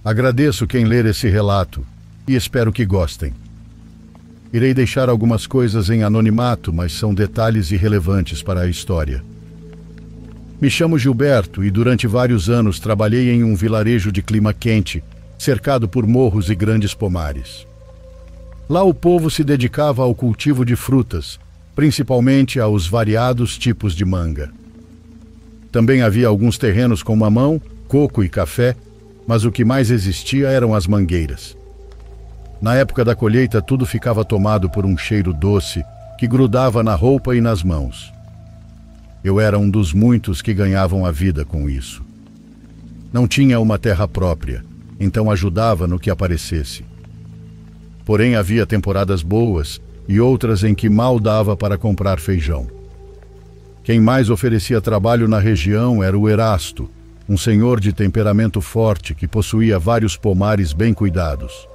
Agradeço quem ler esse relato e espero que gostem. Irei deixar algumas coisas em anonimato, mas são detalhes irrelevantes para a história. Me chamo Gilberto e durante vários anos trabalhei em um vilarejo de clima quente, cercado por morros e grandes pomares. Lá o povo se dedicava ao cultivo de frutas, principalmente aos variados tipos de manga. Também havia alguns terrenos com mamão, coco e café, mas o que mais existia eram as mangueiras. Na época da colheita, tudo ficava tomado por um cheiro doce que grudava na roupa e nas mãos. Eu era um dos muitos que ganhavam a vida com isso. Não tinha uma terra própria, então ajudava no que aparecesse. Porém, havia temporadas boas e outras em que mal dava para comprar feijão. Quem mais oferecia trabalho na região era o Erasto, um senhor de temperamento forte que possuía vários pomares bem cuidados.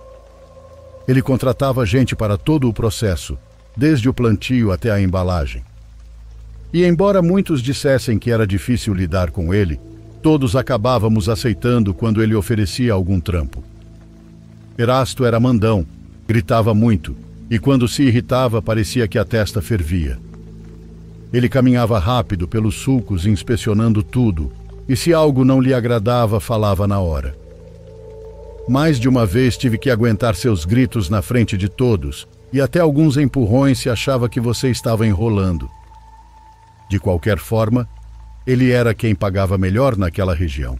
Ele contratava gente para todo o processo, desde o plantio até a embalagem. E embora muitos dissessem que era difícil lidar com ele, todos acabávamos aceitando quando ele oferecia algum trampo. Erasto era mandão, gritava muito, e quando se irritava parecia que a testa fervia. Ele caminhava rápido pelos sulcos inspecionando tudo, e se algo não lhe agradava, falava na hora. Mais de uma vez tive que aguentar seus gritos na frente de todos, e até alguns empurrões se achava que você estava enrolando. De qualquer forma, ele era quem pagava melhor naquela região.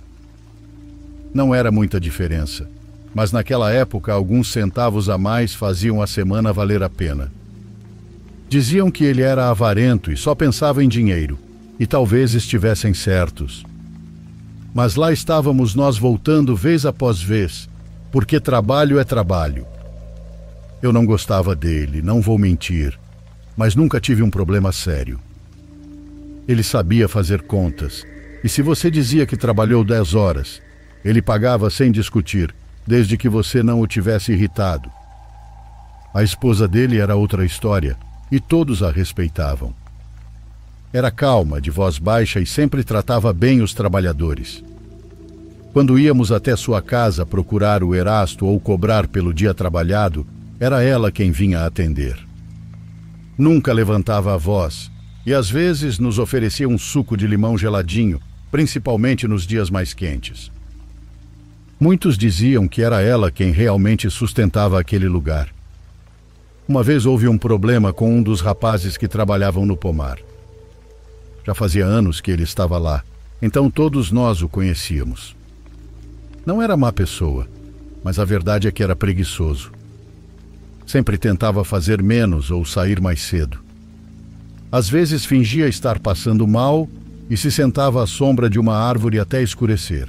Não era muita diferença, mas naquela época alguns centavos a mais faziam a semana valer a pena. Diziam que ele era avarento e só pensava em dinheiro, e talvez estivessem certos. Mas lá estávamos nós voltando vez após vez, porque trabalho é trabalho. Eu não gostava dele, não vou mentir, mas nunca tive um problema sério. Ele sabia fazer contas, e se você dizia que trabalhou 10 horas, ele pagava sem discutir, desde que você não o tivesse irritado. A esposa dele era outra história, e todos a respeitavam. Era calma, de voz baixa e sempre tratava bem os trabalhadores. Quando íamos até sua casa procurar o Erasto ou cobrar pelo dia trabalhado, era ela quem vinha atender. Nunca levantava a voz, e às vezes nos oferecia um suco de limão geladinho, principalmente nos dias mais quentes. Muitos diziam que era ela quem realmente sustentava aquele lugar. Uma vez houve um problema com um dos rapazes que trabalhavam no pomar. Já fazia anos que ele estava lá, então todos nós o conhecíamos. Não era má pessoa, mas a verdade é que era preguiçoso. Sempre tentava fazer menos ou sair mais cedo. Às vezes fingia estar passando mal e se sentava à sombra de uma árvore até escurecer.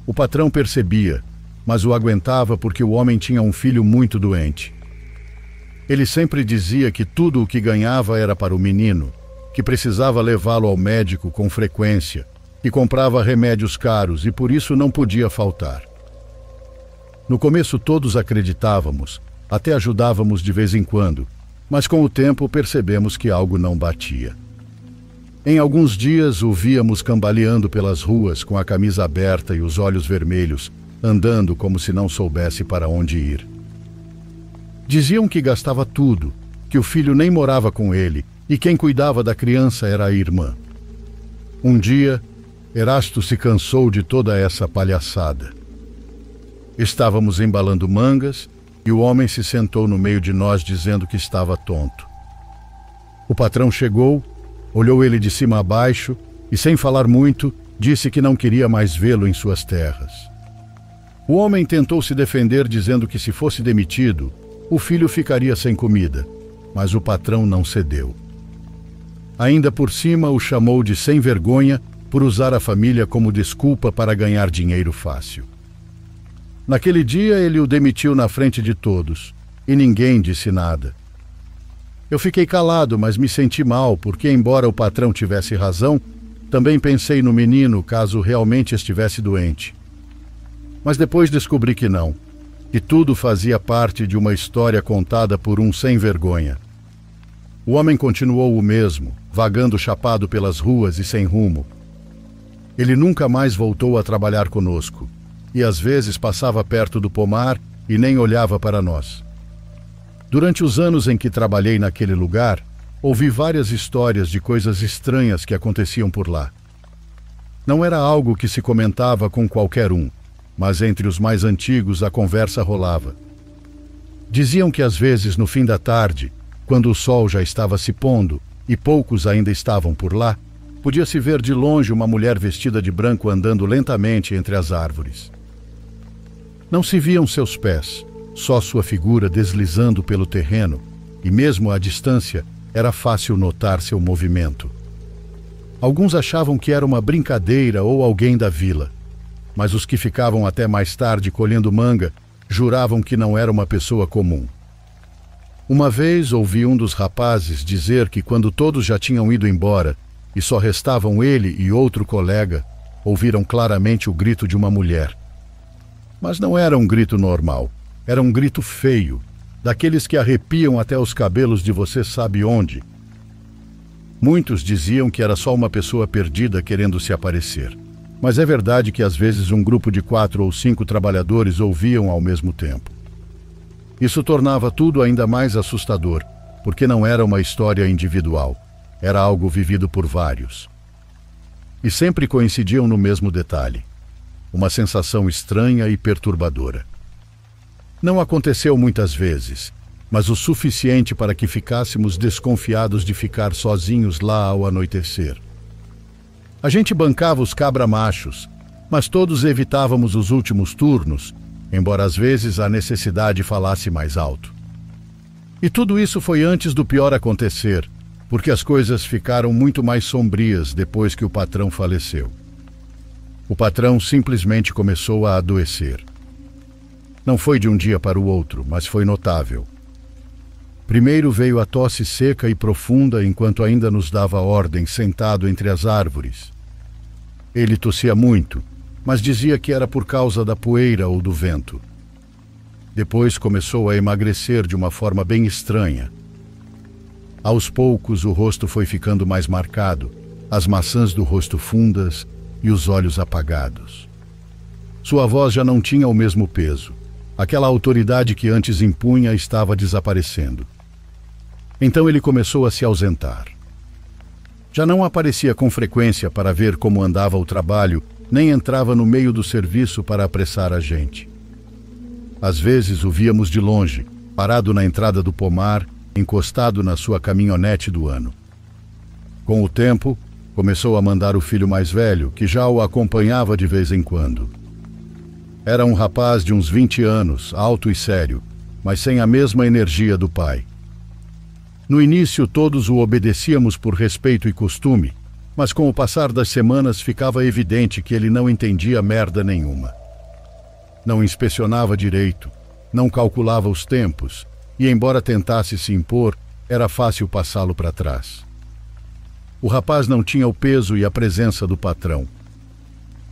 O patrão percebia, mas o aguentava porque o homem tinha um filho muito doente. Ele sempre dizia que tudo o que ganhava era para o menino, que precisava levá-lo ao médico com frequência, que comprava remédios caros e por isso não podia faltar. No começo todos acreditávamos, até ajudávamos de vez em quando, mas com o tempo percebemos que algo não batia. Em alguns dias o víamos cambaleando pelas ruas com a camisa aberta e os olhos vermelhos, andando como se não soubesse para onde ir. Diziam que gastava tudo, que o filho nem morava com ele e quem cuidava da criança era a irmã. Um dia, Erasto se cansou de toda essa palhaçada. Estávamos embalando mangas e o homem se sentou no meio de nós dizendo que estava tonto. O patrão chegou, olhou ele de cima a baixo e, sem falar muito, disse que não queria mais vê-lo em suas terras. O homem tentou se defender dizendo que se fosse demitido, o filho ficaria sem comida, mas o patrão não cedeu. Ainda por cima o chamou de sem vergonha por usar a família como desculpa para ganhar dinheiro fácil. Naquele dia ele o demitiu na frente de todos, e ninguém disse nada. Eu fiquei calado, mas me senti mal, porque embora o patrão tivesse razão, também pensei no menino caso realmente estivesse doente. Mas depois descobri que não, que tudo fazia parte de uma história contada por um sem vergonha. O homem continuou o mesmo, vagando chapado pelas ruas e sem rumo. Ele nunca mais voltou a trabalhar conosco. e às vezes passava perto do pomar e nem olhava para nós. Durante os anos em que trabalhei naquele lugar, ouvi várias histórias de coisas estranhas que aconteciam por lá. Não era algo que se comentava com qualquer um, mas entre os mais antigos a conversa rolava. Diziam que às vezes no fim da tarde, quando o sol já estava se pondo e poucos ainda estavam por lá, podia-se ver de longe uma mulher vestida de branco andando lentamente entre as árvores. Não se viam seus pés, só sua figura deslizando pelo terreno, e mesmo à distância era fácil notar seu movimento. Alguns achavam que era uma brincadeira ou alguém da vila, mas os que ficavam até mais tarde colhendo manga juravam que não era uma pessoa comum. Uma vez ouvi um dos rapazes dizer que quando todos já tinham ido embora e só restavam ele e outro colega, ouviram claramente o grito de uma mulher. Mas não era um grito normal, era um grito feio, daqueles que arrepiam até os cabelos de você sabe onde. Muitos diziam que era só uma pessoa perdida querendo se aparecer. Mas é verdade que às vezes um grupo de 4 ou 5 trabalhadores ouviam ao mesmo tempo. Isso tornava tudo ainda mais assustador, porque não era uma história individual, era algo vivido por vários. E sempre coincidiam no mesmo detalhe: uma sensação estranha e perturbadora. Não aconteceu muitas vezes, mas o suficiente para que ficássemos desconfiados de ficar sozinhos lá ao anoitecer. A gente bancava os cabra-machos, mas todos evitávamos os últimos turnos, embora às vezes a necessidade falasse mais alto. E tudo isso foi antes do pior acontecer, porque as coisas ficaram muito mais sombrias depois que o patrão faleceu. O patrão simplesmente começou a adoecer. Não foi de um dia para o outro, mas foi notável. Primeiro veio a tosse seca e profunda enquanto ainda nos dava ordem sentado entre as árvores. Ele tossia muito, mas dizia que era por causa da poeira ou do vento. Depois começou a emagrecer de uma forma bem estranha. Aos poucos o rosto foi ficando mais marcado, as maçãs do rosto fundas e os olhos apagados. Sua voz já não tinha o mesmo peso. Aquela autoridade que antes impunha estava desaparecendo. Então ele começou a se ausentar. Já não aparecia com frequência para ver como andava o trabalho, nem entrava no meio do serviço para apressar a gente. Às vezes o víamos de longe, parado na entrada do pomar, encostado na sua caminhonete do ano. Com o tempo, começou a mandar o filho mais velho, que já o acompanhava de vez em quando. Era um rapaz de uns 20 anos, alto e sério, mas sem a mesma energia do pai. No início todos o obedecíamos por respeito e costume, mas com o passar das semanas ficava evidente que ele não entendia merda nenhuma. Não inspecionava direito, não calculava os tempos, e embora tentasse se impor, era fácil passá-lo para trás. O rapaz não tinha o peso e a presença do patrão.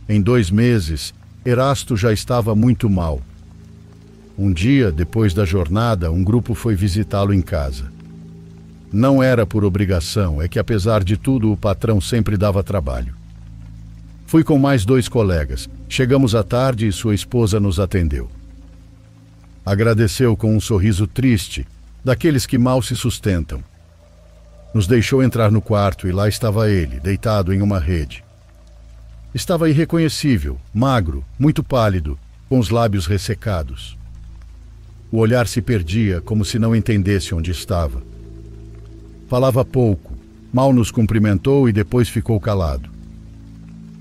Em 2 meses, Erasto já estava muito mal. Um dia, depois da jornada, um grupo foi visitá-lo em casa. Não era por obrigação, é que apesar de tudo o patrão sempre dava trabalho. Fui com mais 2 colegas. Chegamos à tarde e sua esposa nos atendeu. Agradeceu com um sorriso triste, daqueles que mal se sustentam. Nos deixou entrar no quarto e lá estava ele, deitado em uma rede. Estava irreconhecível, magro, muito pálido, com os lábios ressecados. O olhar se perdia, como se não entendesse onde estava. Falava pouco, mal nos cumprimentou e depois ficou calado.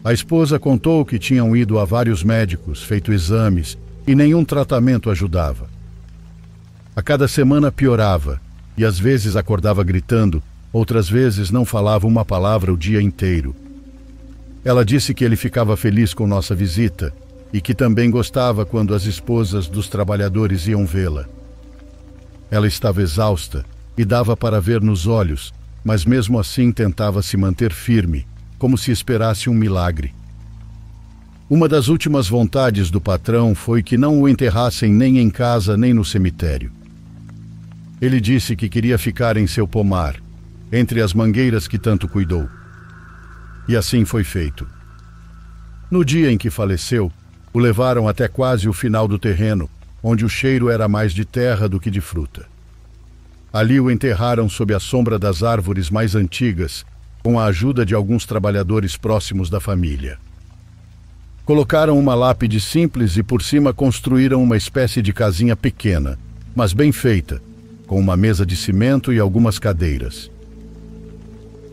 A esposa contou que tinham ido a vários médicos, feito exames, e nenhum tratamento ajudava. A cada semana piorava, e às vezes acordava gritando, outras vezes não falava uma palavra o dia inteiro. Ela disse que ele ficava feliz com nossa visita e que também gostava quando as esposas dos trabalhadores iam vê-la. Ela estava exausta e dava para ver nos olhos, mas mesmo assim tentava se manter firme, como se esperasse um milagre. Uma das últimas vontades do patrão foi que não o enterrassem nem em casa nem no cemitério. Ele disse que queria ficar em seu pomar, entre as mangueiras que tanto cuidou. E assim foi feito. No dia em que faleceu, O levaram até quase o final do terreno, onde o cheiro era mais de terra do que de fruta. Ali o enterraram sob a sombra das árvores mais antigas, com a ajuda de alguns trabalhadores próximos da família. Colocaram uma lápide simples e por cima construíram uma espécie de casinha pequena, mas bem feita, com uma mesa de cimento e algumas cadeiras.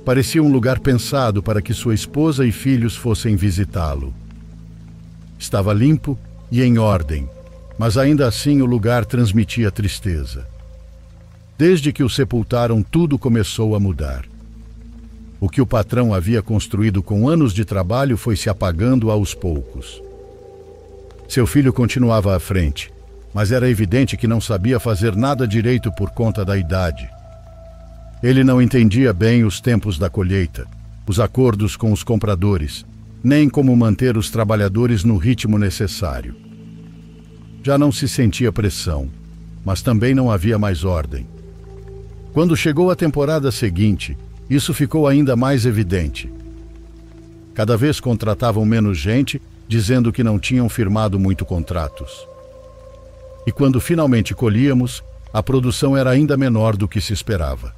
Parecia um lugar pensado para que sua esposa e filhos fossem visitá-lo. Estava limpo e em ordem, mas ainda assim o lugar transmitia tristeza. Desde que o sepultaram, tudo começou a mudar. O que o patrão havia construído com anos de trabalho foi se apagando aos poucos. Seu filho continuava à frente, mas era evidente que não sabia fazer nada direito por conta da idade. Ele não entendia bem os tempos da colheita, os acordos com os compradores, nem como manter os trabalhadores no ritmo necessário. Já não se sentia pressão, mas também não havia mais ordem. Quando chegou a temporada seguinte, isso ficou ainda mais evidente. Cada vez contratavam menos gente, dizendo que não tinham firmado muito contratos. E quando finalmente colhíamos, a produção era ainda menor do que se esperava.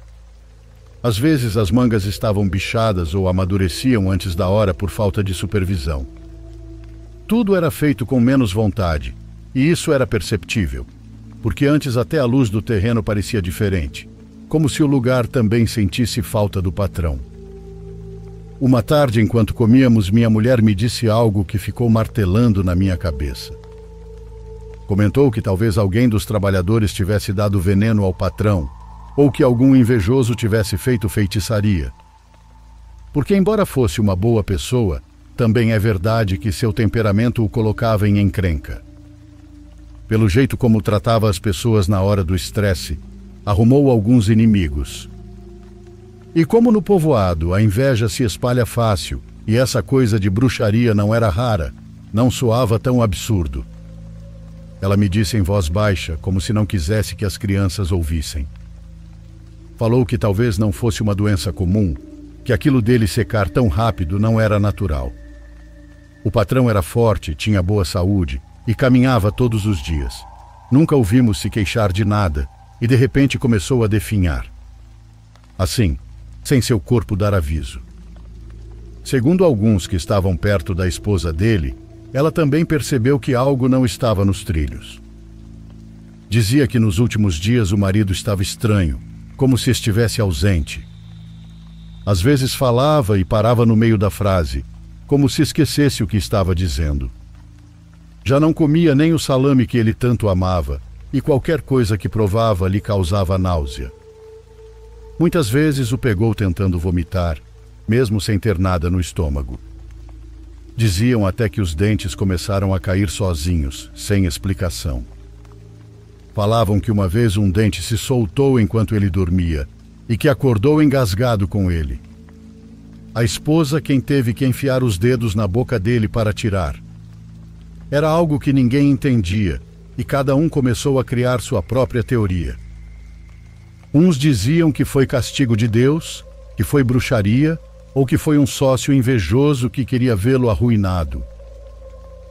Às vezes as mangas estavam bichadas ou amadureciam antes da hora por falta de supervisão. Tudo era feito com menos vontade, e isso era perceptível, porque antes até a luz do terreno parecia diferente, como se o lugar também sentisse falta do patrão. Uma tarde, enquanto comíamos, minha mulher me disse algo que ficou martelando na minha cabeça. Comentou que talvez alguém dos trabalhadores tivesse dado veneno ao patrão, ou que algum invejoso tivesse feito feitiçaria. Porque, embora fosse uma boa pessoa, também é verdade que seu temperamento o colocava em encrenca. Pelo jeito como tratava as pessoas na hora do estresse, arrumou alguns inimigos. E como no povoado a inveja se espalha fácil e essa coisa de bruxaria não era rara, não soava tão absurdo. Ela me disse em voz baixa, como se não quisesse que as crianças ouvissem. Falou que talvez não fosse uma doença comum, que aquilo dele secar tão rápido não era natural. O patrão era forte, tinha boa saúde e caminhava todos os dias. Nunca o vimos se queixar de nada, e de repente começou a definhar. Assim, sem seu corpo dar aviso. Segundo alguns que estavam perto da esposa dele, ela também percebeu que algo não estava nos trilhos. Dizia que nos últimos dias o marido estava estranho, como se estivesse ausente. Às vezes falava e parava no meio da frase, como se esquecesse o que estava dizendo. Já não comia nem o salame que ele tanto amava, e qualquer coisa que provava lhe causava náusea. Muitas vezes o pegou tentando vomitar, mesmo sem ter nada no estômago. Diziam até que os dentes começaram a cair sozinhos, sem explicação. Falavam que uma vez um dente se soltou enquanto ele dormia e que acordou engasgado com ele. A esposa quem teve que enfiar os dedos na boca dele para tirar. Era algo que ninguém entendia, e cada um começou a criar sua própria teoria. Uns diziam que foi castigo de Deus, que foi bruxaria, ou que foi um sócio invejoso que queria vê-lo arruinado.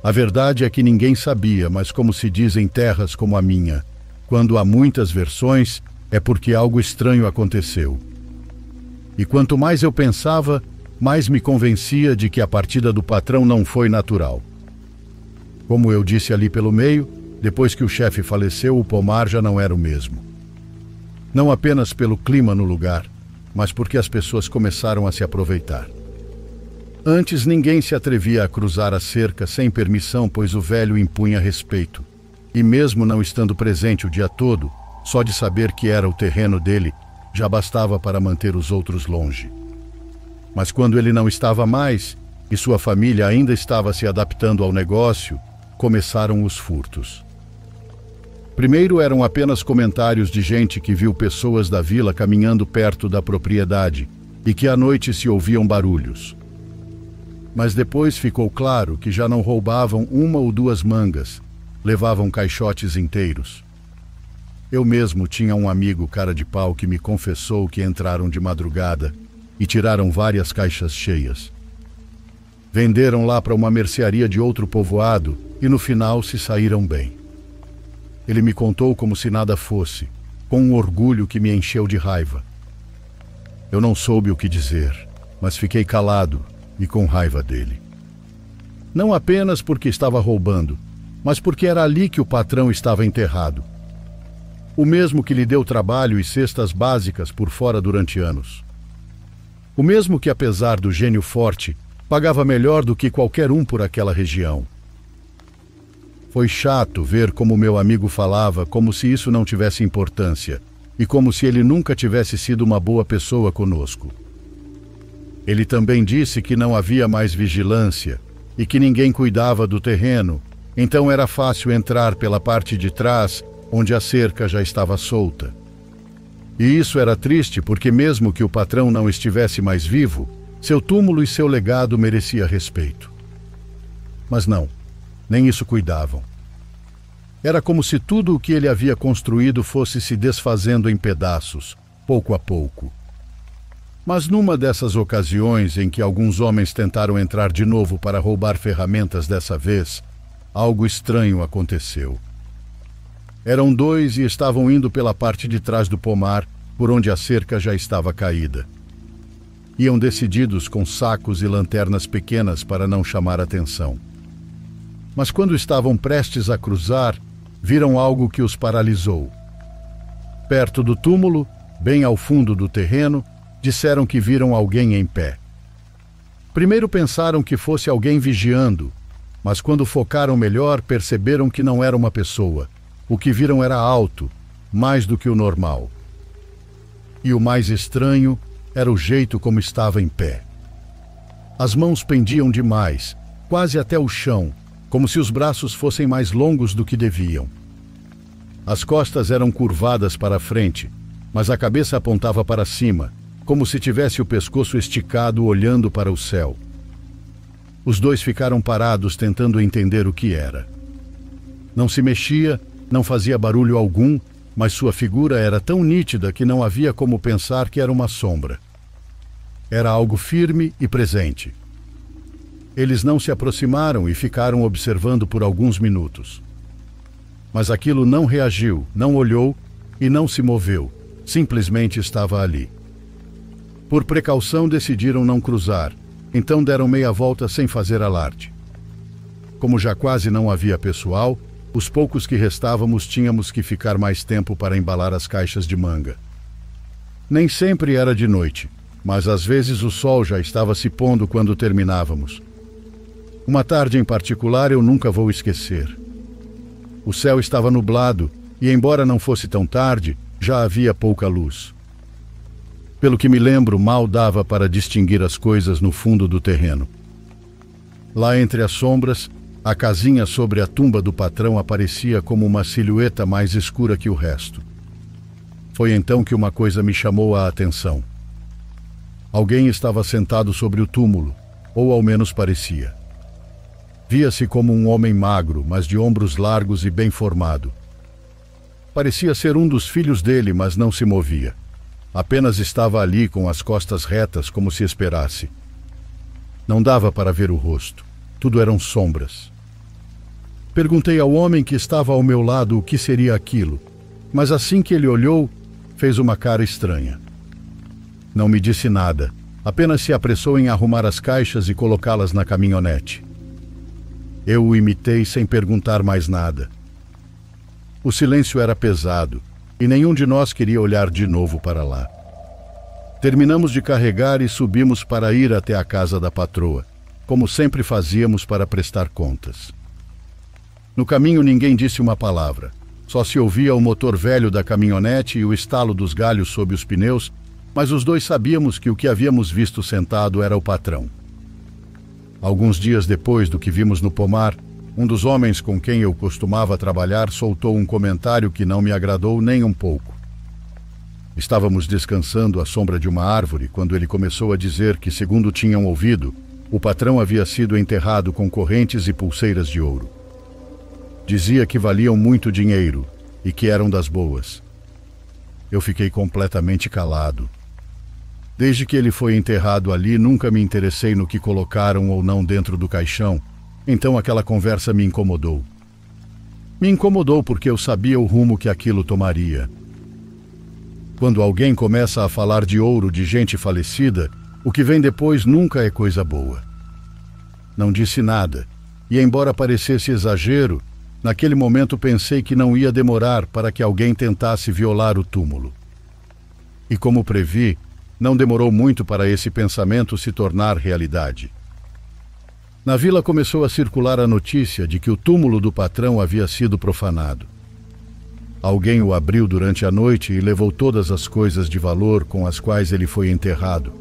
A verdade é que ninguém sabia, mas como se diz em terras como a minha, quando há muitas versões, é porque algo estranho aconteceu. E quanto mais eu pensava, mais me convencia de que a partida do patrão não foi natural. Como eu disse ali pelo meio, depois que o chefe faleceu, o pomar já não era o mesmo. Não apenas pelo clima no lugar, mas porque as pessoas começaram a se aproveitar. Antes ninguém se atrevia a cruzar a cerca sem permissão, pois o velho impunha respeito. E mesmo não estando presente o dia todo, só de saber que era o terreno dele, já bastava para manter os outros longe. Mas quando ele não estava mais, e sua família ainda estava se adaptando ao negócio, começaram os furtos. Primeiro eram apenas comentários de gente que viu pessoas da vila caminhando perto da propriedade e que à noite se ouviam barulhos. Mas depois ficou claro que já não roubavam uma ou duas mangas, levavam caixotes inteiros. Eu mesmo tinha um amigo cara de pau que me confessou que entraram de madrugada e tiraram várias caixas cheias. Venderam lá para uma mercearia de outro povoado e no final se saíram bem. Ele me contou como se nada fosse, com um orgulho que me encheu de raiva. Eu não soube o que dizer, mas fiquei calado e com raiva dele. Não apenas porque estava roubando, mas porque era ali que o patrão estava enterrado. O mesmo que lhe deu trabalho e cestas básicas por fora durante anos. O mesmo que, apesar do gênio forte, pagava melhor do que qualquer um por aquela região. Foi chato ver como meu amigo falava como se isso não tivesse importância e como se ele nunca tivesse sido uma boa pessoa conosco. Ele também disse que não havia mais vigilância e que ninguém cuidava do terreno, então era fácil entrar pela parte de trás, onde a cerca já estava solta. E isso era triste porque mesmo que o patrão não estivesse mais vivo, seu túmulo e seu legado merecia respeito. Mas não, nem isso cuidavam. Era como se tudo o que ele havia construído fosse se desfazendo em pedaços, pouco a pouco. Mas numa dessas ocasiões em que alguns homens tentaram entrar de novo para roubar ferramentas dessa vez, algo estranho aconteceu. Eram dois e estavam indo pela parte de trás do pomar, por onde a cerca já estava caída. Iam decididos com sacos e lanternas pequenas para não chamar atenção. Mas quando estavam prestes a cruzar, viram algo que os paralisou. Perto do túmulo, bem ao fundo do terreno, disseram que viram alguém em pé. Primeiro pensaram que fosse alguém vigiando, mas quando focaram melhor, perceberam que não era uma pessoa. O que viram era alto, mais do que o normal. E o mais estranho era o jeito como estava em pé. As mãos pendiam demais, quase até o chão, como se os braços fossem mais longos do que deviam. As costas eram curvadas para a frente, mas a cabeça apontava para cima, como se tivesse o pescoço esticado olhando para o céu. Os dois ficaram parados tentando entender o que era. Não se mexia, não fazia barulho algum, mas sua figura era tão nítida que não havia como pensar que era uma sombra. Era algo firme e presente. Eles não se aproximaram e ficaram observando por alguns minutos. Mas aquilo não reagiu, não olhou e não se moveu, simplesmente estava ali. Por precaução decidiram não cruzar, então deram meia volta sem fazer alarde. Como já quase não havia pessoal, os poucos que restávamos tínhamos que ficar mais tempo para embalar as caixas de manga. Nem sempre era de noite, mas às vezes o sol já estava se pondo quando terminávamos. Uma tarde em particular eu nunca vou esquecer. O céu estava nublado e, embora não fosse tão tarde, já havia pouca luz. Pelo que me lembro, mal dava para distinguir as coisas no fundo do terreno. Lá entre as sombras, a casinha sobre a tumba do patrão aparecia como uma silhueta mais escura que o resto. Foi então que uma coisa me chamou a atenção. Alguém estava sentado sobre o túmulo, ou ao menos parecia. Via-se como um homem magro, mas de ombros largos e bem formado. Parecia ser um dos filhos dele, mas não se movia. Apenas estava ali com as costas retas, como se esperasse. Não dava para ver o rosto. Tudo eram sombras. Perguntei ao homem que estava ao meu lado o que seria aquilo, mas assim que ele olhou, fez uma cara estranha. Não me disse nada, apenas se apressou em arrumar as caixas e colocá-las na caminhonete. Eu o imitei sem perguntar mais nada. O silêncio era pesado e nenhum de nós queria olhar de novo para lá. Terminamos de carregar e subimos para ir até a casa da patroa, como sempre fazíamos para prestar contas. No caminho ninguém disse uma palavra, só se ouvia o motor velho da caminhonete e o estalo dos galhos sob os pneus, mas os dois sabíamos que o que havíamos visto sentado era o patrão. Alguns dias depois do que vimos no pomar, um dos homens com quem eu costumava trabalhar soltou um comentário que não me agradou nem um pouco. Estávamos descansando à sombra de uma árvore quando ele começou a dizer que, segundo tinham ouvido, o patrão havia sido enterrado com correntes e pulseiras de ouro. Dizia que valiam muito dinheiro e que eram das boas. Eu fiquei completamente calado. Desde que ele foi enterrado ali, nunca me interessei no que colocaram ou não dentro do caixão, então aquela conversa me incomodou. Me incomodou porque eu sabia o rumo que aquilo tomaria. Quando alguém começa a falar de ouro de gente falecida, o que vem depois nunca é coisa boa. Não disse nada, e embora parecesse exagero, naquele momento pensei que não ia demorar para que alguém tentasse violar o túmulo. E como previ, não demorou muito para esse pensamento se tornar realidade. Na vila começou a circular a notícia de que o túmulo do patrão havia sido profanado. Alguém o abriu durante a noite e levou todas as coisas de valor com as quais ele foi enterrado.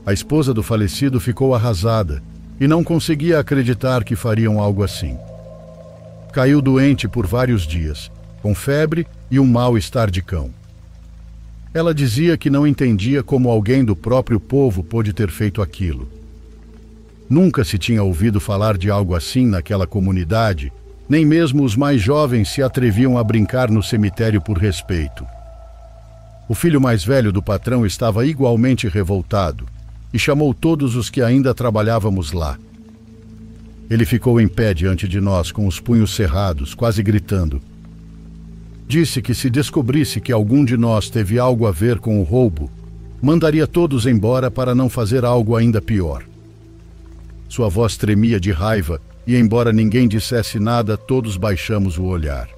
A esposa do falecido ficou arrasada e não conseguia acreditar que fariam algo assim. Caiu doente por vários dias, com febre e um mal-estar de cão. Ela dizia que não entendia como alguém do próprio povo pôde ter feito aquilo. Nunca se tinha ouvido falar de algo assim naquela comunidade, nem mesmo os mais jovens se atreviam a brincar no cemitério por respeito. O filho mais velho do patrão estava igualmente revoltado e chamou todos os que ainda trabalhávamos lá. Ele ficou em pé diante de nós com os punhos cerrados, quase gritando. Disse que se descobrisse que algum de nós teve algo a ver com o roubo, mandaria todos embora para não fazer algo ainda pior. Sua voz tremia de raiva e, embora ninguém dissesse nada, todos baixamos o olhar.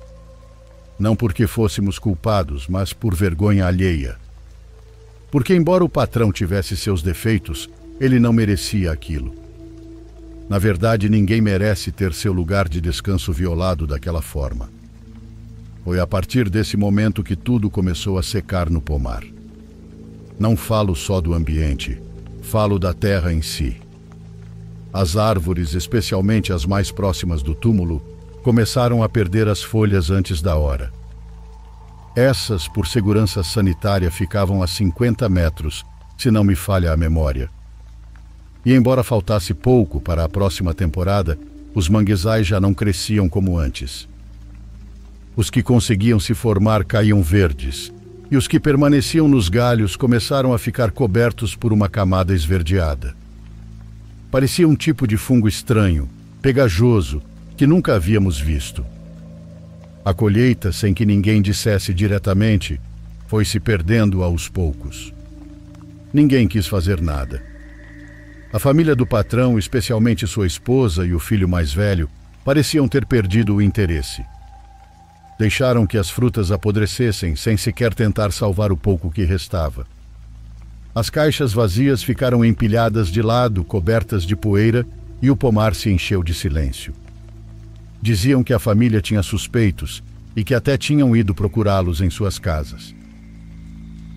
Não porque fôssemos culpados, mas por vergonha alheia. Porque, embora o patrão tivesse seus defeitos, ele não merecia aquilo. Na verdade, ninguém merece ter seu lugar de descanso violado daquela forma. Foi a partir desse momento que tudo começou a secar no pomar. Não falo só do ambiente, falo da terra em si. As árvores, especialmente as mais próximas do túmulo, começaram a perder as folhas antes da hora. Essas, por segurança sanitária, ficavam a 50 metros, se não me falha a memória. E embora faltasse pouco para a próxima temporada, os manguezais já não cresciam como antes. Os que conseguiam se formar caíam verdes, e os que permaneciam nos galhos começaram a ficar cobertos por uma camada esverdeada. Parecia um tipo de fungo estranho, pegajoso, que nunca havíamos visto. A colheita, sem que ninguém dissesse diretamente, foi se perdendo aos poucos. Ninguém quis fazer nada. A família do patrão, especialmente sua esposa e o filho mais velho, pareciam ter perdido o interesse. Deixaram que as frutas apodrecessem sem sequer tentar salvar o pouco que restava. As caixas vazias ficaram empilhadas de lado, cobertas de poeira, e o pomar se encheu de silêncio. Diziam que a família tinha suspeitos e que até tinham ido procurá-los em suas casas.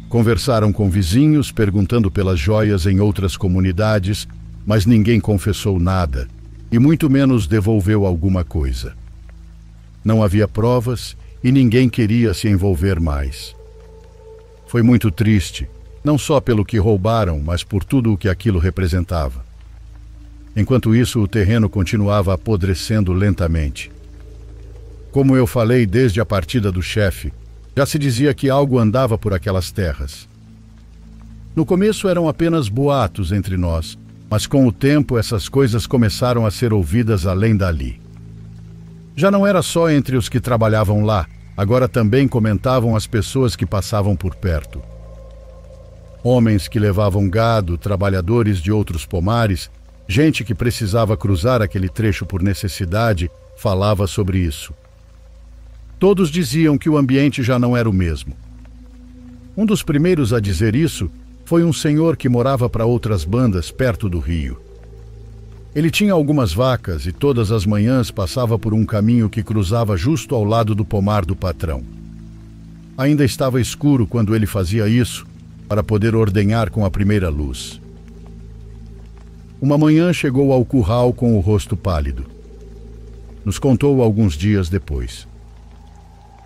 Conversaram com vizinhos, perguntando pelas joias em outras comunidades, mas ninguém confessou nada, e muito menos devolveu alguma coisa. Não havia provas e ninguém queria se envolver mais. Foi muito triste, não só pelo que roubaram, mas por tudo o que aquilo representava. Enquanto isso, o terreno continuava apodrecendo lentamente. Como eu falei desde a partida do chefe, já se dizia que algo andava por aquelas terras. No começo eram apenas boatos entre nós, mas com o tempo essas coisas começaram a ser ouvidas além dali. Já não era só entre os que trabalhavam lá, agora também comentavam as pessoas que passavam por perto. Homens que levavam gado, trabalhadores de outros pomares, gente que precisava cruzar aquele trecho por necessidade, falava sobre isso. Todos diziam que o ambiente já não era o mesmo. Um dos primeiros a dizer isso foi um senhor que morava para outras bandas perto do rio. Ele tinha algumas vacas e todas as manhãs passava por um caminho que cruzava justo ao lado do pomar do patrão. Ainda estava escuro quando ele fazia isso, para poder ordenhar com a primeira luz. Uma manhã chegou ao curral com o rosto pálido. Nos contou alguns dias depois.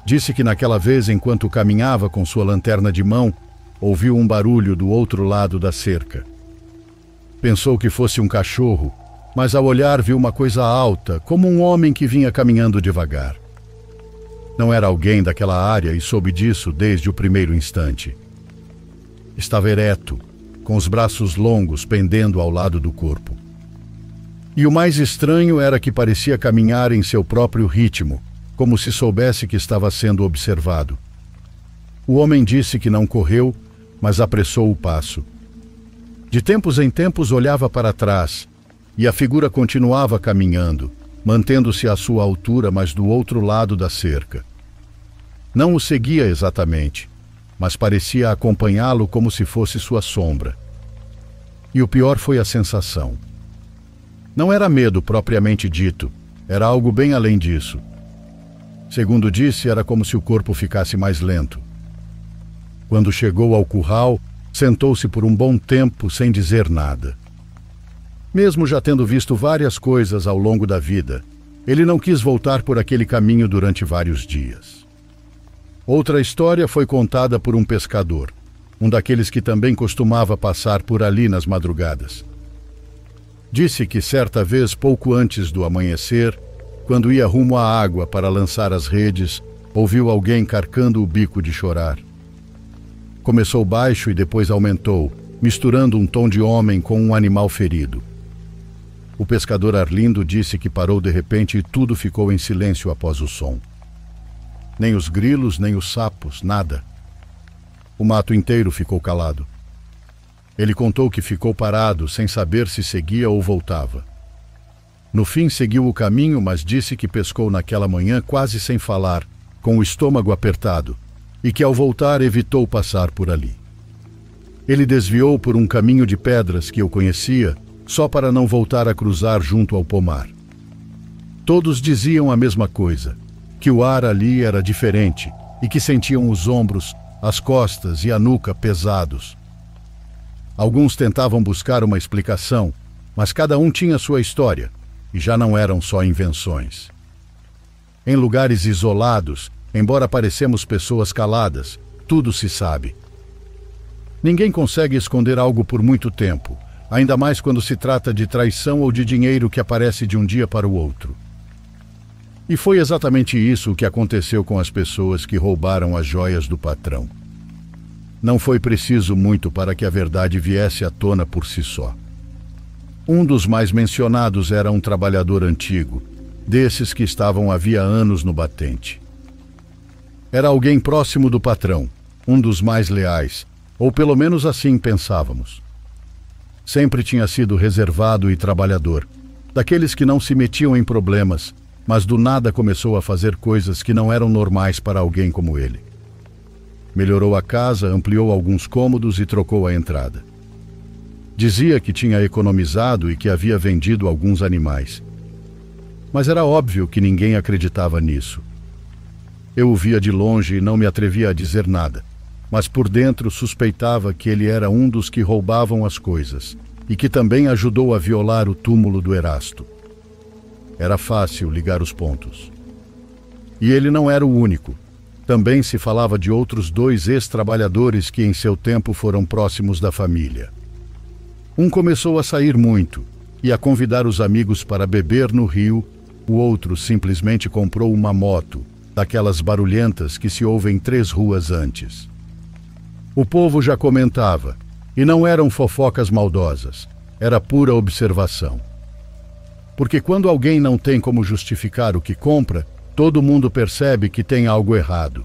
Disse que naquela vez, enquanto caminhava com sua lanterna de mão, ouviu um barulho do outro lado da cerca. Pensou que fosse um cachorro, mas ao olhar viu uma coisa alta, como um homem que vinha caminhando devagar. Não era alguém daquela área e soube disso desde o primeiro instante. Estava ereto, com os braços longos pendendo ao lado do corpo. E o mais estranho era que parecia caminhar em seu próprio ritmo, como se soubesse que estava sendo observado. O homem disse que não correu, mas apressou o passo. De tempos em tempos olhava para trás, e a figura continuava caminhando, mantendo-se à sua altura, mas do outro lado da cerca. Não o seguia exatamente, mas parecia acompanhá-lo como se fosse sua sombra. E o pior foi a sensação. Não era medo propriamente dito, era algo bem além disso. Segundo disse, era como se o corpo ficasse mais lento. Quando chegou ao curral, sentou-se por um bom tempo sem dizer nada. Mesmo já tendo visto várias coisas ao longo da vida, ele não quis voltar por aquele caminho durante vários dias. Outra história foi contada por um pescador, um daqueles que também costumava passar por ali nas madrugadas. Disse que certa vez, pouco antes do amanhecer, quando ia rumo à água para lançar as redes, ouviu alguém carcando o bico de chorar. Começou baixo e depois aumentou, misturando um tom de homem com um animal ferido. O pescador Arlindo disse que parou de repente e tudo ficou em silêncio após o som. Nem os grilos, nem os sapos, nada. O mato inteiro ficou calado. Ele contou que ficou parado, sem saber se seguia ou voltava. No fim seguiu o caminho, mas disse que pescou naquela manhã quase sem falar, com o estômago apertado, e que ao voltar evitou passar por ali. Ele desviou por um caminho de pedras que eu conhecia, só para não voltar a cruzar junto ao pomar. Todos diziam a mesma coisa, que o ar ali era diferente e que sentiam os ombros, as costas e a nuca pesados. Alguns tentavam buscar uma explicação, mas cada um tinha sua história, e já não eram só invenções. Em lugares isolados, embora parecemos pessoas caladas, tudo se sabe. Ninguém consegue esconder algo por muito tempo, ainda mais quando se trata de traição ou de dinheiro que aparece de um dia para o outro. E foi exatamente isso que aconteceu com as pessoas que roubaram as joias do patrão. Não foi preciso muito para que a verdade viesse à tona por si só. Um dos mais mencionados era um trabalhador antigo, desses que estavam havia anos no batente. Era alguém próximo do patrão, um dos mais leais, ou pelo menos assim pensávamos. Sempre tinha sido reservado e trabalhador, daqueles que não se metiam em problemas, mas do nada começou a fazer coisas que não eram normais para alguém como ele. Melhorou a casa, ampliou alguns cômodos e trocou a entrada. Dizia que tinha economizado e que havia vendido alguns animais. Mas era óbvio que ninguém acreditava nisso. Eu o via de longe e não me atrevia a dizer nada, mas por dentro suspeitava que ele era um dos que roubavam as coisas e que também ajudou a violar o túmulo do Erasto. Era fácil ligar os pontos. E ele não era o único. Também se falava de outros 2 ex-trabalhadores que em seu tempo foram próximos da família. Um começou a sair muito e a convidar os amigos para beber no rio, o outro simplesmente comprou uma moto, daquelas barulhentas que se ouvem 3 ruas antes. O povo já comentava, e não eram fofocas maldosas, era pura observação. Porque quando alguém não tem como justificar o que compra, todo mundo percebe que tem algo errado.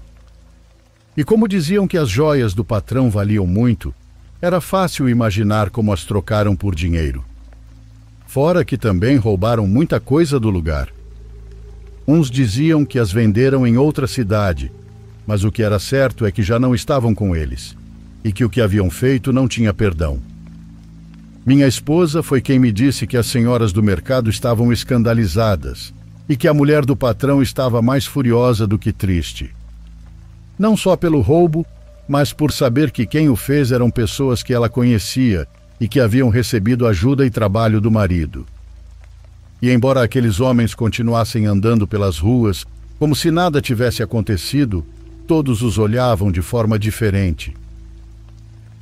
E como diziam que as joias do patrão valiam muito, era fácil imaginar como as trocaram por dinheiro. Fora que também roubaram muita coisa do lugar. Uns diziam que as venderam em outra cidade, mas o que era certo é que já não estavam com eles, e que o que haviam feito não tinha perdão. Minha esposa foi quem me disse que as senhoras do mercado estavam escandalizadas e que a mulher do patrão estava mais furiosa do que triste. Não só pelo roubo, mas por saber que quem o fez eram pessoas que ela conhecia e que haviam recebido ajuda e trabalho do marido. E embora aqueles homens continuassem andando pelas ruas como se nada tivesse acontecido, todos os olhavam de forma diferente.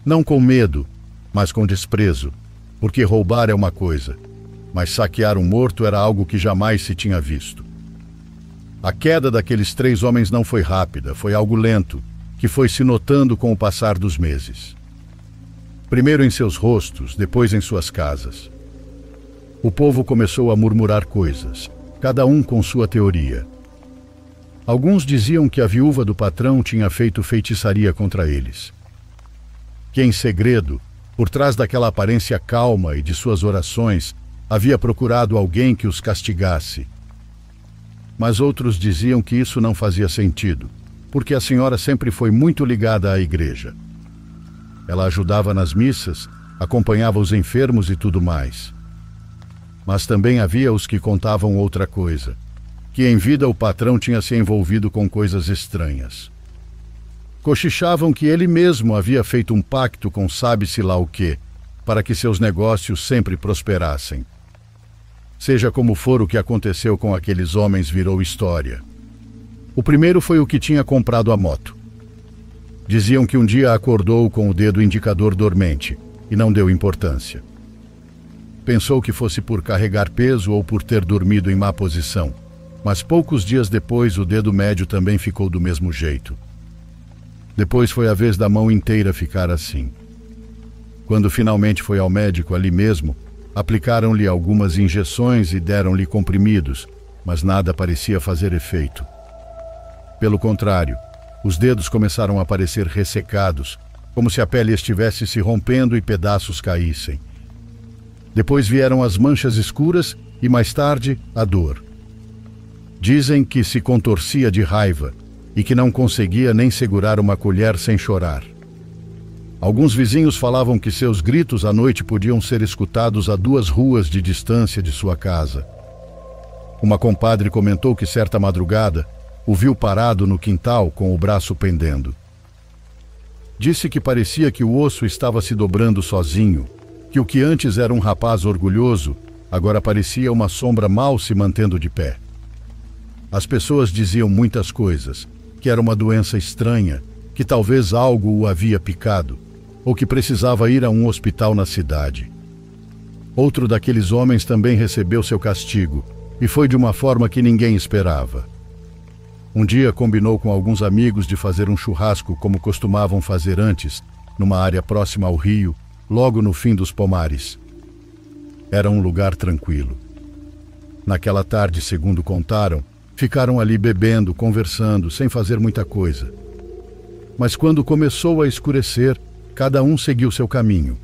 Não com medo, mas com desprezo. Porque roubar é uma coisa, mas saquear um morto era algo que jamais se tinha visto. A queda daqueles 3 homens não foi rápida, foi algo lento, que foi se notando com o passar dos meses. primeiro em seus rostos, depois em suas casas. O povo começou a murmurar coisas, cada um com sua teoria. Alguns diziam que a viúva do patrão tinha feito feitiçaria contra eles. Que em segredo, por trás daquela aparência calma e de suas orações, havia procurado alguém que os castigasse. Mas outros diziam que isso não fazia sentido, porque a senhora sempre foi muito ligada à igreja. Ela ajudava nas missas, acompanhava os enfermos e tudo mais. Mas também havia os que contavam outra coisa, que em vida o patrão tinha se envolvido com coisas estranhas. Cochichavam que ele mesmo havia feito um pacto com sabe-se lá o quê, para que seus negócios sempre prosperassem. Seja como for, o que aconteceu com aqueles homens virou história. O primeiro foi o que tinha comprado a moto. Diziam que um dia acordou com o dedo indicador dormente e não deu importância. Pensou que fosse por carregar peso ou por ter dormido em má posição, mas poucos dias depois o dedo médio também ficou do mesmo jeito. Depois foi a vez da mão inteira ficar assim. Quando finalmente foi ao médico ali mesmo, aplicaram-lhe algumas injeções e deram-lhe comprimidos, mas nada parecia fazer efeito. Pelo contrário, os dedos começaram a parecer ressecados, como se a pele estivesse se rompendo e pedaços caíssem. Depois vieram as manchas escuras e, mais tarde, a dor. Dizem que se contorcia de raiva e que não conseguia nem segurar uma colher sem chorar. Alguns vizinhos falavam que seus gritos à noite podiam ser escutados a 2 ruas de distância de sua casa. Uma compadre comentou que certa madrugada o viu parado no quintal com o braço pendendo. Disse que parecia que o osso estava se dobrando sozinho, que o que antes era um rapaz orgulhoso, agora parecia uma sombra mal se mantendo de pé. As pessoas diziam muitas coisas, que era uma doença estranha, que talvez algo o havia picado, ou que precisava ir a um hospital na cidade. Outro daqueles homens também recebeu seu castigo, e foi de uma forma que ninguém esperava. Um dia combinou com alguns amigos de fazer um churrasco como costumavam fazer antes, numa área próxima ao rio, logo no fim dos pomares. Era um lugar tranquilo. Naquela tarde, segundo contaram, ficaram ali bebendo, conversando, sem fazer muita coisa. Mas quando começou a escurecer, cada um seguiu seu caminho.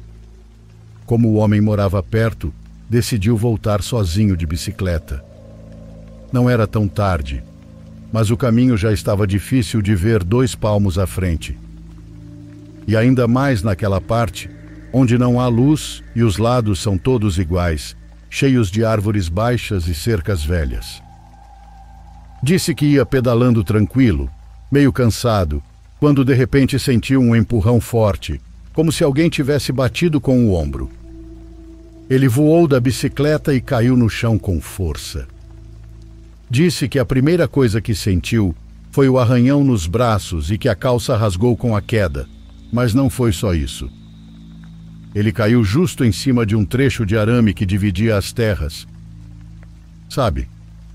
Como o homem morava perto, decidiu voltar sozinho de bicicleta. Não era tão tarde, mas o caminho já estava difícil de ver 2 palmos à frente. E ainda mais naquela parte, onde não há luz e os lados são todos iguais, cheios de árvores baixas e cercas velhas. Disse que ia pedalando tranquilo, meio cansado, quando de repente sentiu um empurrão forte, como se alguém tivesse batido com o ombro. Ele voou da bicicleta e caiu no chão com força. Disse que a primeira coisa que sentiu foi o arranhão nos braços e que a calça rasgou com a queda, mas não foi só isso. Ele caiu justo em cima de um trecho de arame que dividia as terras. Sabe,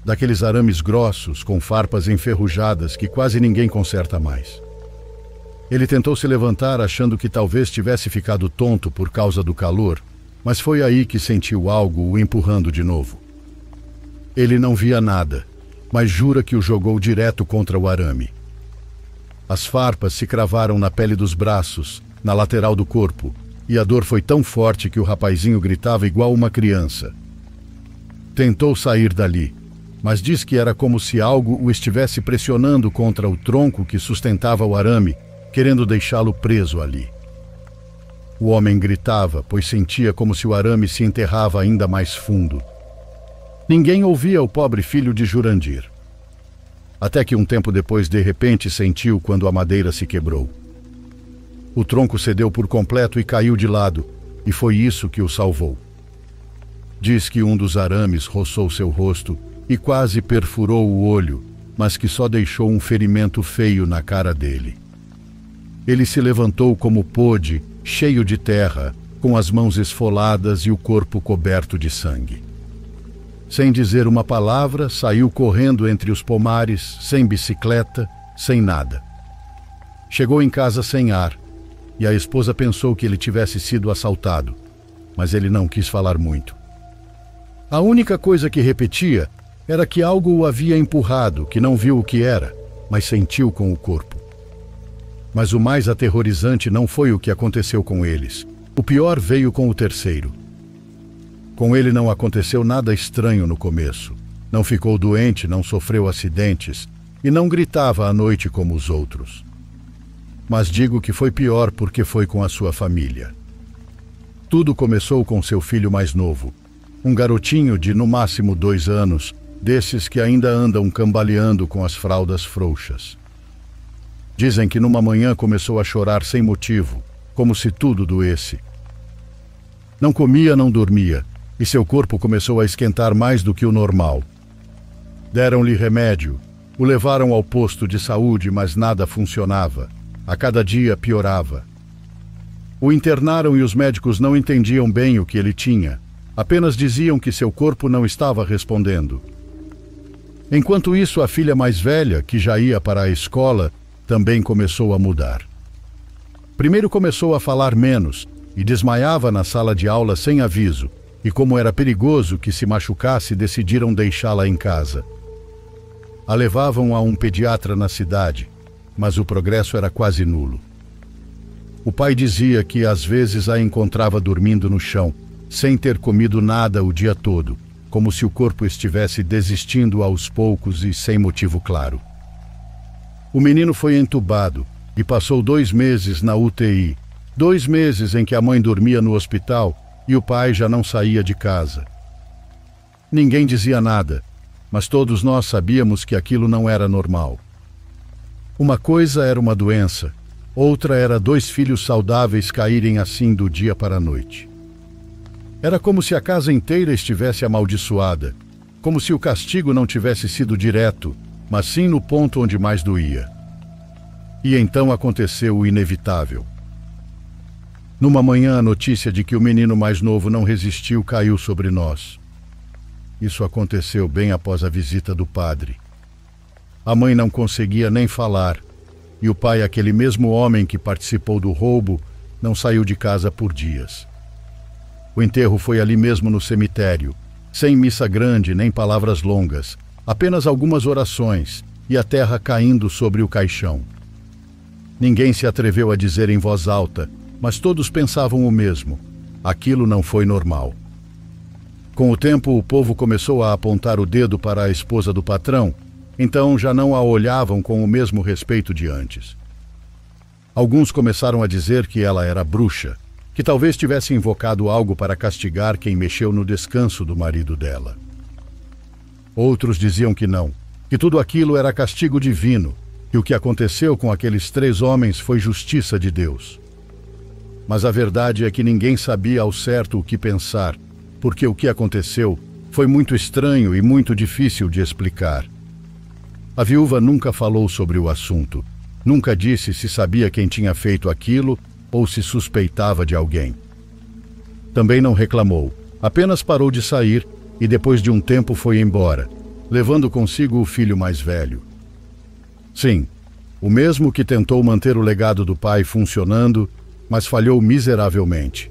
daqueles arames grossos, com farpas enferrujadas que quase ninguém conserta mais. Ele tentou se levantar achando que talvez tivesse ficado tonto por causa do calor, mas foi aí que sentiu algo o empurrando de novo. Ele não via nada, mas jura que o jogou direto contra o arame. As farpas se cravaram na pele dos braços, na lateral do corpo, e a dor foi tão forte que o rapazinho gritava igual uma criança. Tentou sair dali, mas diz que era como se algo o estivesse pressionando contra o tronco que sustentava o arame, querendo deixá-lo preso ali. O homem gritava, pois sentia como se o arame se enterrava ainda mais fundo. Ninguém ouvia o pobre filho de Jurandir. Até que um tempo depois, de repente, sentiu quando a madeira se quebrou. O tronco cedeu por completo e caiu de lado, e foi isso que o salvou. Diz que um dos arames roçou seu rosto e quase perfurou o olho, mas que só deixou um ferimento feio na cara dele. Ele se levantou como pôde, cheio de terra, com as mãos esfoladas e o corpo coberto de sangue. Sem dizer uma palavra, saiu correndo entre os pomares, sem bicicleta, sem nada. Chegou em casa sem ar, e a esposa pensou que ele tivesse sido assaltado, mas ele não quis falar muito. A única coisa que repetia era que algo o havia empurrado, que não viu o que era, mas sentiu com o corpo. Mas o mais aterrorizante não foi o que aconteceu com eles. O pior veio com o terceiro. Com ele não aconteceu nada estranho no começo. Não ficou doente, não sofreu acidentes e não gritava à noite como os outros. Mas digo que foi pior porque foi com a sua família. Tudo começou com seu filho mais novo, um garotinho de no máximo 2 anos, desses que ainda andam cambaleando com as fraldas frouxas. Dizem que numa manhã começou a chorar sem motivo, como se tudo doesse. Não comia, não dormia, e seu corpo começou a esquentar mais do que o normal. Deram-lhe remédio, o levaram ao posto de saúde, mas nada funcionava. A cada dia piorava. O internaram e os médicos não entendiam bem o que ele tinha. Apenas diziam que seu corpo não estava respondendo. Enquanto isso, a filha mais velha, que já ia para a escola, também começou a mudar. Primeiro começou a falar menos e desmaiava na sala de aula sem aviso, e como era perigoso que se machucasse, decidiram deixá-la em casa. A levavam a um pediatra na cidade, mas o progresso era quase nulo. O pai dizia que às vezes a encontrava dormindo no chão, sem ter comido nada o dia todo, como se o corpo estivesse desistindo aos poucos e sem motivo claro. O menino foi entubado e passou 2 meses na UTI, 2 meses em que a mãe dormia no hospital e o pai já não saía de casa. Ninguém dizia nada, mas todos nós sabíamos que aquilo não era normal. Uma coisa era uma doença, outra era 2 filhos saudáveis caírem assim do dia para a noite. Era como se a casa inteira estivesse amaldiçoada, como se o castigo não tivesse sido direto, mas sim no ponto onde mais doía. E então aconteceu o inevitável. Numa manhã, a notícia de que o menino mais novo não resistiu caiu sobre nós. Isso aconteceu bem após a visita do padre. A mãe não conseguia nem falar, e o pai, aquele mesmo homem que participou do roubo, não saiu de casa por dias. O enterro foi ali mesmo no cemitério, sem missa grande nem palavras longas, apenas algumas orações e a terra caindo sobre o caixão. Ninguém se atreveu a dizer em voz alta, mas todos pensavam o mesmo. Aquilo não foi normal. Com o tempo, o povo começou a apontar o dedo para a esposa do patrão, então já não a olhavam com o mesmo respeito de antes. Alguns começaram a dizer que ela era bruxa, que talvez tivesse invocado algo para castigar quem mexeu no descanso do marido dela. Outros diziam que não, que tudo aquilo era castigo divino, que o que aconteceu com aqueles 3 homens foi justiça de Deus. Mas a verdade é que ninguém sabia ao certo o que pensar, porque o que aconteceu foi muito estranho e muito difícil de explicar. A viúva nunca falou sobre o assunto, nunca disse se sabia quem tinha feito aquilo ou se suspeitava de alguém. Também não reclamou, apenas parou de sair e depois de um tempo foi embora, levando consigo o filho mais velho. Sim, o mesmo que tentou manter o legado do pai funcionando, mas falhou miseravelmente.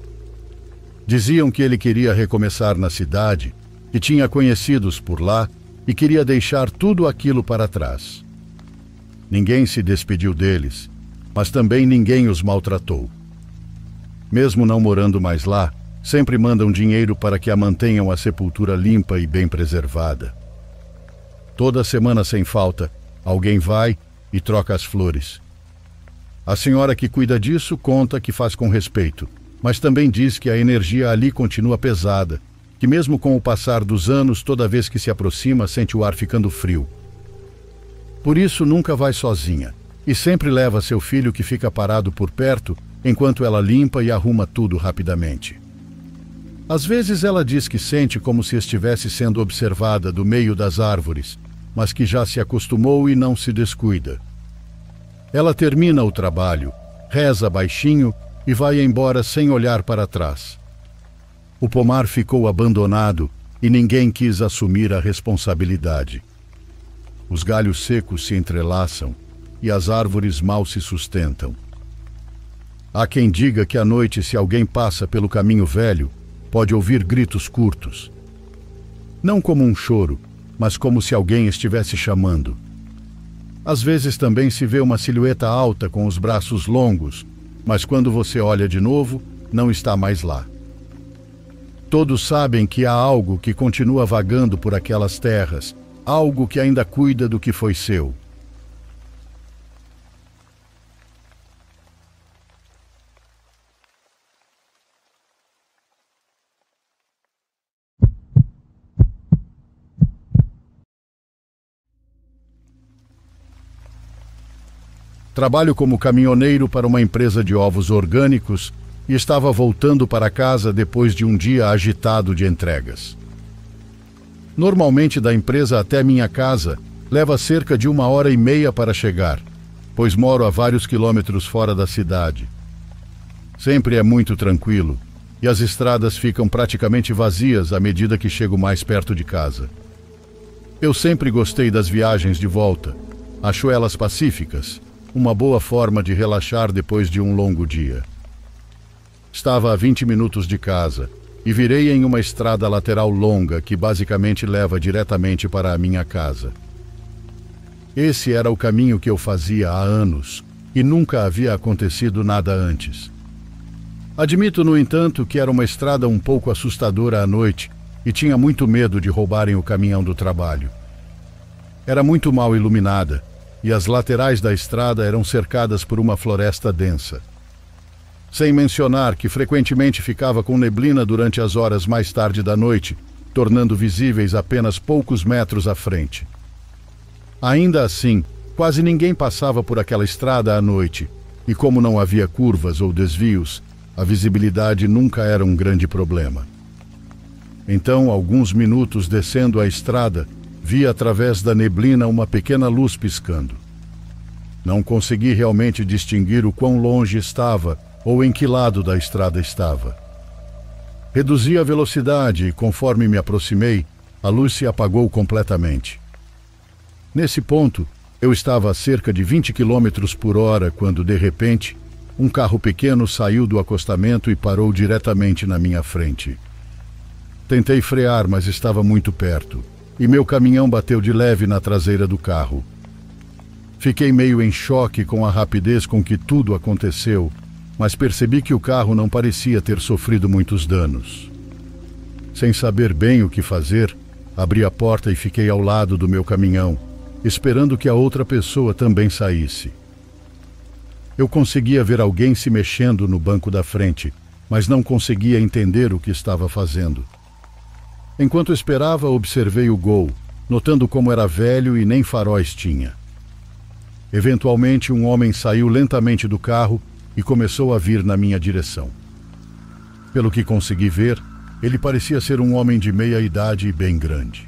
Diziam que ele queria recomeçar na cidade, que tinha conhecidos por lá e queria deixar tudo aquilo para trás. Ninguém se despediu deles, mas também ninguém os maltratou. Mesmo não morando mais lá, sempre mandam dinheiro para que a mantenham a sepultura limpa e bem preservada. Toda semana sem falta, alguém vai e troca as flores. A senhora que cuida disso conta que faz com respeito, mas também diz que a energia ali continua pesada, que mesmo com o passar dos anos, toda vez que se aproxima, sente o ar ficando frio. Por isso nunca vai sozinha, e sempre leva seu filho que fica parado por perto, enquanto ela limpa e arruma tudo rapidamente. Às vezes ela diz que sente como se estivesse sendo observada do meio das árvores, mas que já se acostumou e não se descuida. Ela termina o trabalho, reza baixinho e vai embora sem olhar para trás. O pomar ficou abandonado e ninguém quis assumir a responsabilidade. Os galhos secos se entrelaçam e as árvores mal se sustentam. Há quem diga que à noite, se alguém passa pelo caminho velho, pode ouvir gritos curtos. Não como um choro, mas como se alguém estivesse chamando. Às vezes também se vê uma silhueta alta com os braços longos, mas quando você olha de novo, não está mais lá. Todos sabem que há algo que continua vagando por aquelas terras, algo que ainda cuida do que foi seu. Trabalho como caminhoneiro para uma empresa de ovos orgânicos e estava voltando para casa depois de um dia agitado de entregas. Normalmente, da empresa até minha casa, leva cerca de 1h30 para chegar, pois moro a vários quilômetros fora da cidade. Sempre é muito tranquilo e as estradas ficam praticamente vazias à medida que chego mais perto de casa. Eu sempre gostei das viagens de volta, acho elas pacíficas, uma boa forma de relaxar depois de um longo dia. Estava a 20 minutos de casa e virei em uma estrada lateral longa que basicamente leva diretamente para a minha casa. Esse era o caminho que eu fazia há anos e nunca havia acontecido nada antes. Admito, no entanto, que era uma estrada um pouco assustadora à noite e tinha muito medo de roubarem o caminhão do trabalho. Era muito mal iluminada e as laterais da estrada eram cercadas por uma floresta densa. Sem mencionar que frequentemente ficava com neblina durante as horas mais tarde da noite, tornando visíveis apenas poucos metros à frente. Ainda assim, quase ninguém passava por aquela estrada à noite, e como não havia curvas ou desvios, a visibilidade nunca era um grande problema. Então, alguns minutos descendo a estrada, vi através da neblina uma pequena luz piscando. Não consegui realmente distinguir o quão longe estava ou em que lado da estrada estava. Reduzi a velocidade e, conforme me aproximei, a luz se apagou completamente. Nesse ponto, eu estava a cerca de 20 km por hora quando, de repente, um carro pequeno saiu do acostamento e parou diretamente na minha frente. Tentei frear, mas estava muito perto, e meu caminhão bateu de leve na traseira do carro. Fiquei meio em choque com a rapidez com que tudo aconteceu, mas percebi que o carro não parecia ter sofrido muitos danos. Sem saber bem o que fazer, abri a porta e fiquei ao lado do meu caminhão, esperando que a outra pessoa também saísse. Eu conseguia ver alguém se mexendo no banco da frente, mas não conseguia entender o que estava fazendo. Enquanto esperava, observei o Gol, notando como era velho e nem faróis tinha. Eventualmente, um homem saiu lentamente do carro e começou a vir na minha direção. Pelo que consegui ver, ele parecia ser um homem de meia idade e bem grande.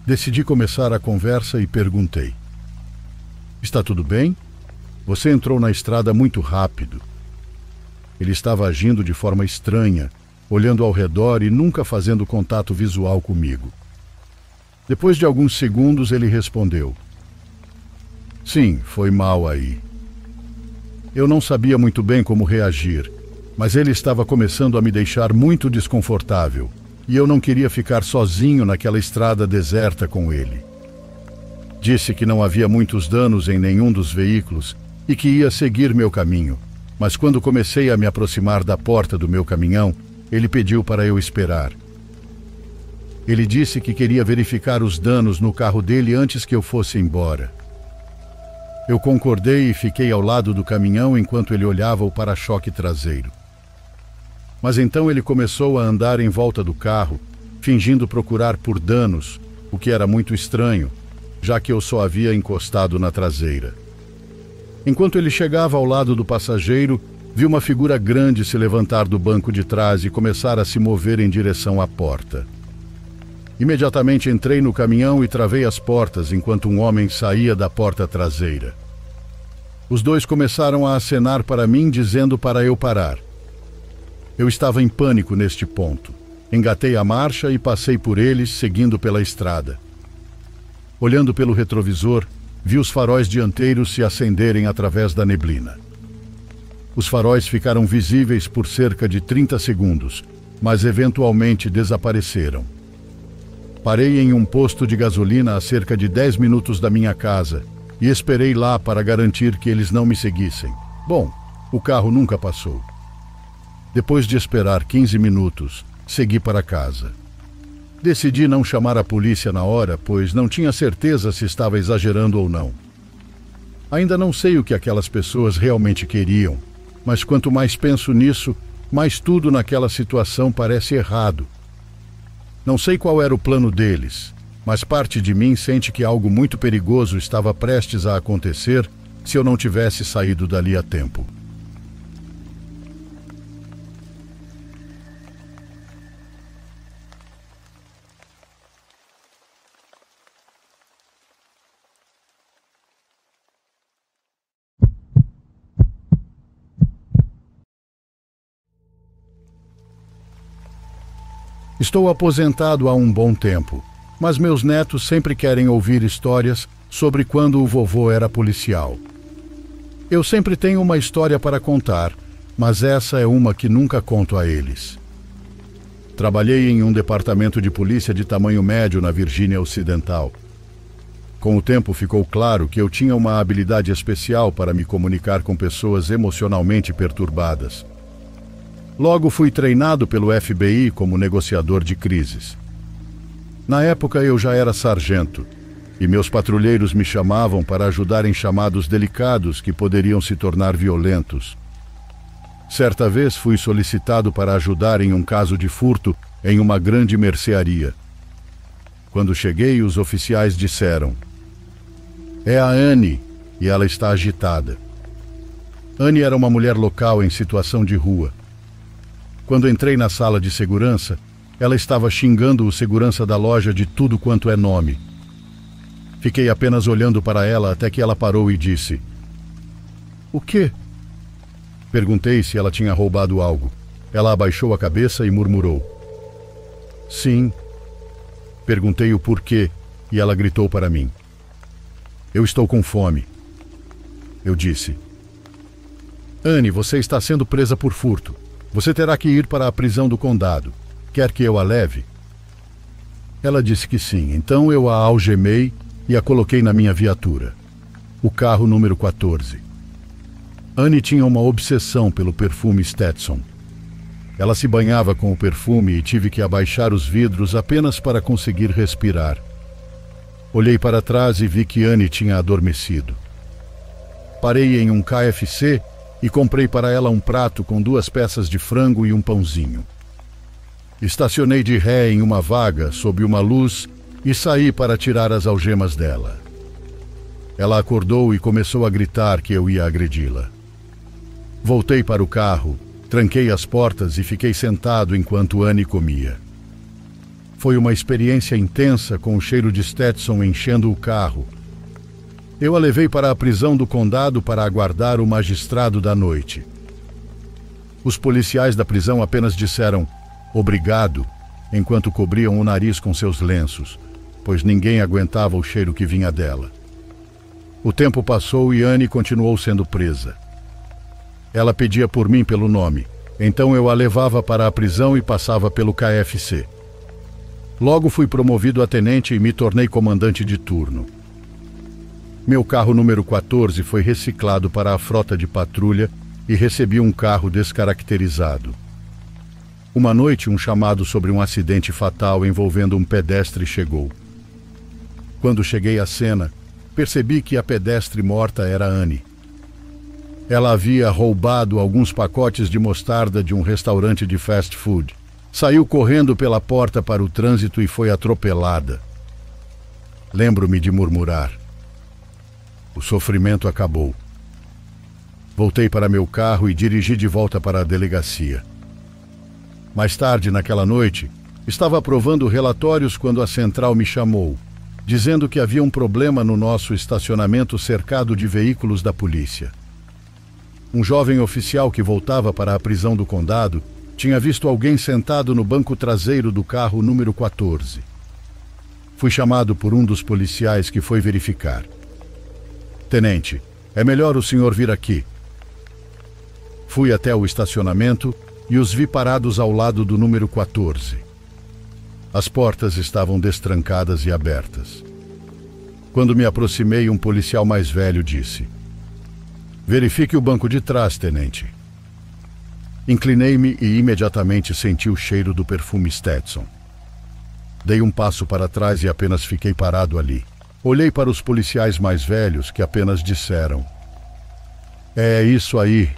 Decidi começar a conversa e perguntei: "Está tudo bem? Você entrou na estrada muito rápido." Ele estava agindo de forma estranha, olhando ao redor e nunca fazendo contato visual comigo. Depois de alguns segundos, ele respondeu: "Sim, foi mal aí." Eu não sabia muito bem como reagir, mas ele estava começando a me deixar muito desconfortável, e eu não queria ficar sozinho naquela estrada deserta com ele. Disse que não havia muitos danos em nenhum dos veículos e que ia seguir meu caminho, mas quando comecei a me aproximar da porta do meu caminhão, ele pediu para eu esperar. Ele disse que queria verificar os danos no carro dele antes que eu fosse embora. Eu concordei e fiquei ao lado do caminhão enquanto ele olhava o para-choque traseiro. Mas então ele começou a andar em volta do carro, fingindo procurar por danos, o que era muito estranho, já que eu só havia encostado na traseira. Enquanto ele chegava ao lado do passageiro, vi uma figura grande se levantar do banco de trás e começar a se mover em direção à porta. Imediatamente entrei no caminhão e travei as portas enquanto um homem saía da porta traseira. Os dois começaram a acenar para mim, dizendo para eu parar. Eu estava em pânico neste ponto. Engatei a marcha e passei por eles, seguindo pela estrada. Olhando pelo retrovisor, vi os faróis dianteiros se acenderem através da neblina. Os faróis ficaram visíveis por cerca de 30 segundos, mas eventualmente desapareceram. Parei em um posto de gasolina a cerca de 10 minutos da minha casa e esperei lá para garantir que eles não me seguissem. Bom, o carro nunca passou. Depois de esperar 15 minutos, segui para casa. Decidi não chamar a polícia na hora, pois não tinha certeza se estava exagerando ou não. Ainda não sei o que aquelas pessoas realmente queriam, mas quanto mais penso nisso, mais tudo naquela situação parece errado. Não sei qual era o plano deles, mas parte de mim sente que algo muito perigoso estava prestes a acontecer se eu não tivesse saído dali a tempo. Estou aposentado há um bom tempo, mas meus netos sempre querem ouvir histórias sobre quando o vovô era policial. Eu sempre tenho uma história para contar, mas essa é uma que nunca conto a eles. Trabalhei em um departamento de polícia de tamanho médio na Virgínia Ocidental. Com o tempo ficou claro que eu tinha uma habilidade especial para me comunicar com pessoas emocionalmente perturbadas. Logo fui treinado pelo FBI como negociador de crises. Na época eu já era sargento, e meus patrulheiros me chamavam para ajudar em chamados delicados que poderiam se tornar violentos. Certa vez fui solicitado para ajudar em um caso de furto em uma grande mercearia. Quando cheguei, os oficiais disseram: "É a Annie, e ela está agitada." Annie era uma mulher local em situação de rua. Quando entrei na sala de segurança, ela estava xingando o segurança da loja de tudo quanto é nome. Fiquei apenas olhando para ela até que ela parou e disse: "O quê?" Perguntei se ela tinha roubado algo. Ela abaixou a cabeça e murmurou: "Sim." Perguntei o porquê e ela gritou para mim: "Eu estou com fome." Eu disse: "Annie, você está sendo presa por furto. Você terá que ir para a prisão do condado. Quer que eu a leve?" Ela disse que sim, então eu a algemei e a coloquei na minha viatura, o carro número 14. Annie tinha uma obsessão pelo perfume Stetson. Ela se banhava com o perfume e tive que abaixar os vidros apenas para conseguir respirar. Olhei para trás e vi que Annie tinha adormecido. Parei em um KFC e comprei para ela um prato com 2 peças de frango e um pãozinho. Estacionei de ré em uma vaga sob uma luz e saí para tirar as algemas dela. Ela acordou e começou a gritar que eu ia agredi-la. Voltei para o carro, tranquei as portas e fiquei sentado enquanto Annie comia. Foi uma experiência intensa com o cheiro de Stetson enchendo o carro. Eu a levei para a prisão do condado para aguardar o magistrado da noite. Os policiais da prisão apenas disseram "obrigado" enquanto cobriam o nariz com seus lenços, pois ninguém aguentava o cheiro que vinha dela. O tempo passou e Annie continuou sendo presa. Ela pedia por mim pelo nome, então eu a levava para a prisão e passava pelo KFC. Logo fui promovido a tenente e me tornei comandante de turno. Meu carro número 14 foi reciclado para a frota de patrulha e recebi um carro descaracterizado. Uma noite, um chamado sobre um acidente fatal envolvendo um pedestre chegou. Quando cheguei à cena, percebi que a pedestre morta era Annie. Ela havia roubado alguns pacotes de mostarda de um restaurante de fast food. Saiu correndo pela porta para o trânsito e foi atropelada. Lembro-me de murmurar: "O sofrimento acabou." Voltei para meu carro e dirigi de volta para a delegacia. Mais tarde, naquela noite, estava aprovando relatórios quando a central me chamou, dizendo que havia um problema no nosso estacionamento cercado de veículos da polícia. Um jovem oficial que voltava para a prisão do condado tinha visto alguém sentado no banco traseiro do carro número 14. Fui chamado por um dos policiais que foi verificar. "Tenente, é melhor o senhor vir aqui." Fui até o estacionamento e os vi parados ao lado do número 14. As portas estavam destrancadas e abertas. Quando me aproximei, um policial mais velho disse: "Verifique o banco de trás, tenente." Inclinei-me e imediatamente senti o cheiro do perfume Stetson. Dei um passo para trás e apenas fiquei parado ali. Olhei para os policiais mais velhos, que apenas disseram: "É isso aí."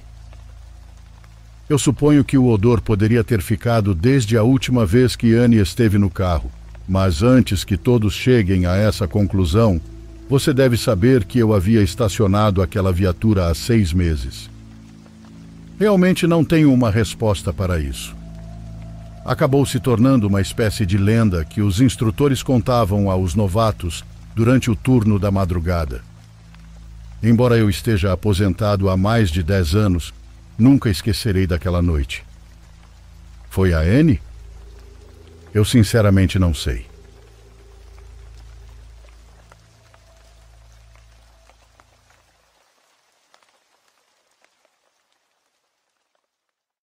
Eu suponho que o odor poderia ter ficado desde a última vez que Annie esteve no carro, mas antes que todos cheguem a essa conclusão, você deve saber que eu havia estacionado aquela viatura há 6 meses. Realmente não tenho uma resposta para isso. Acabou se tornando uma espécie de lenda que os instrutores contavam aos novatos durante o turno da madrugada. Embora eu esteja aposentado há mais de 10 anos, nunca esquecerei daquela noite. Foi a Annie? Eu sinceramente não sei.